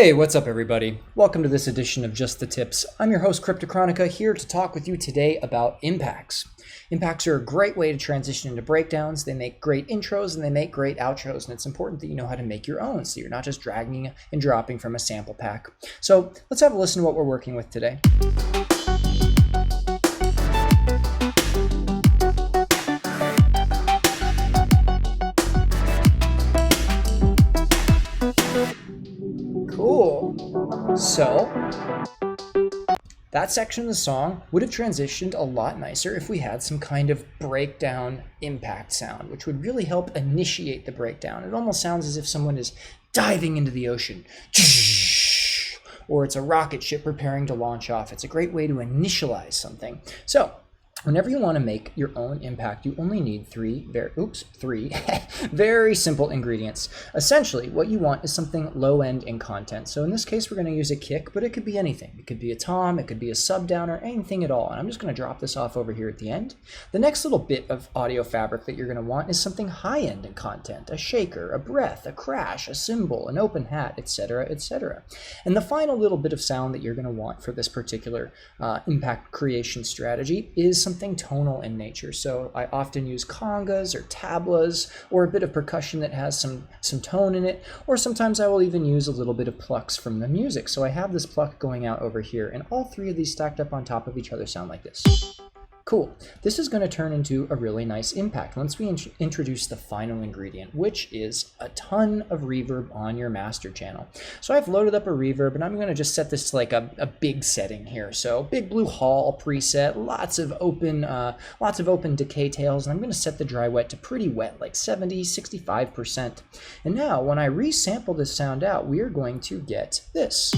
Hey, what's up everybody? Welcome to this edition of Just the Tips. I'm your host Cryptochronica, here to talk with you today about impacts. Impacts are a great way to transition into breakdowns. They make great intros and they make great outros, and it's important that you know how to make your own so you're not just dragging and dropping from a sample pack. So let's have a listen to what we're working with today. Cool. So that section of the song would have transitioned a lot nicer if we had some kind of breakdown impact sound, which would really help initiate the breakdown. It almost sounds as if someone is diving into the ocean, or it's a rocket ship preparing to launch off. It's a great way to initialize something. So whenever you want to make your own impact, you only need three very simple ingredients. Essentially, what you want is something low end in content. So in this case, we're going to use a kick, but it could be anything. It could be a tom, it could be a sub downer, anything at all. And I'm just going to drop this off over here at the end. The next little bit of audio fabric that you're going to want is something high end in content: a shaker, a breath, a crash, a cymbal, an open hat, etc., etc. And the final little bit of sound that you're going to want for this particular impact creation strategy is something tonal in nature. So I often use congas or tablas, or a bit of percussion that has some tone in it, or sometimes I will even use a little bit of plucks from the music. So I have this pluck going out over here, and all three of these stacked up on top of each other sound like this. Cool. This is going to turn into a really nice impact once we introduce the final ingredient, which is a ton of reverb on your master channel. So I've loaded up a reverb, and I'm going to just set this to like a big setting here. So big blue hall preset, lots of open decay tails, and I'm going to set the dry wet to pretty wet, like 65%. And now when I resample this sound out, we are going to get this.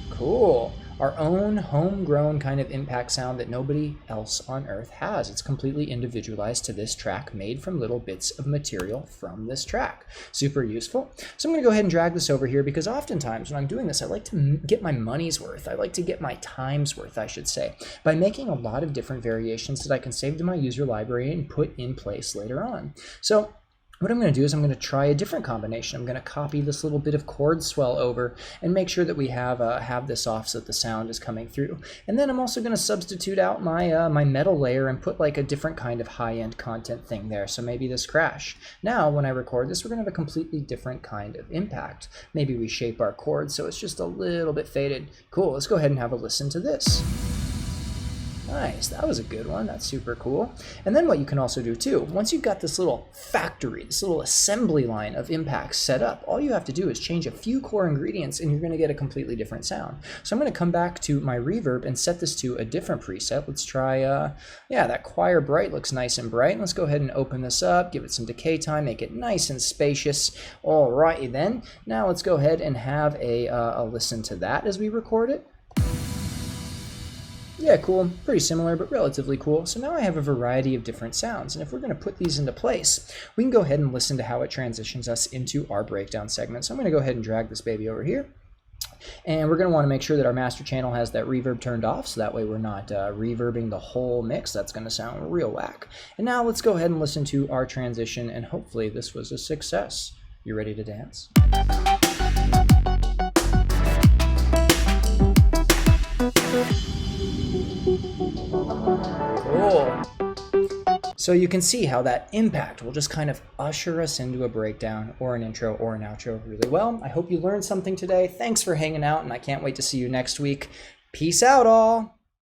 Cool. Our own homegrown kind of impact sound that nobody else on earth has. It's completely individualized to this track, made from little bits of material from this track. Super useful. So I'm going to go ahead and drag this over here, because oftentimes when I'm doing this, I like to get my money's worth. I like to get my time's worth, I should say, by making a lot of different variations that I can save to my user library and put in place later on. So what I'm going to do is I'm going to try a different combination. I'm going to copy this little bit of chord swell over and make sure that we have this off so that the sound is coming through. And then I'm also going to substitute out my my metal layer and put like a different kind of high-end content thing there. So maybe this crash. Now when I record this, we're going to have a completely different kind of impact. Maybe we shape our chord so it's just a little bit faded. Cool, let's go ahead and have a listen to this. Nice, that was a good one. That's super cool. And then what you can also do too, once you've got this little factory, this little assembly line of impacts set up, all you have to do is change a few core ingredients and you're going to get a completely different sound. So I'm going to come back to my reverb and set this to a different preset. Let's try, yeah, that choir bright looks nice and bright. Let's go ahead and open this up, give it some decay time, make it nice and spacious. Alrighty then. Now let's go ahead and have a listen to that as we record it. Yeah, cool. Pretty similar, but relatively cool. So now I have a variety of different sounds, and if we're going to put these into place, we can go ahead and listen to how it transitions us into our breakdown segment. So I'm going to go ahead and drag this baby over here, and we're going to want to make sure that our master channel has that reverb turned off, so that way we're not reverbing the whole mix. That's going to sound real whack. And now let's go ahead and listen to our transition, and hopefully this was a success. You ready to dance? Cool. So you can see how that impact will just kind of usher us into a breakdown or an intro or an outro really well. I hope you learned something today. Thanks for hanging out, and I can't wait to see you next week. Peace out, all.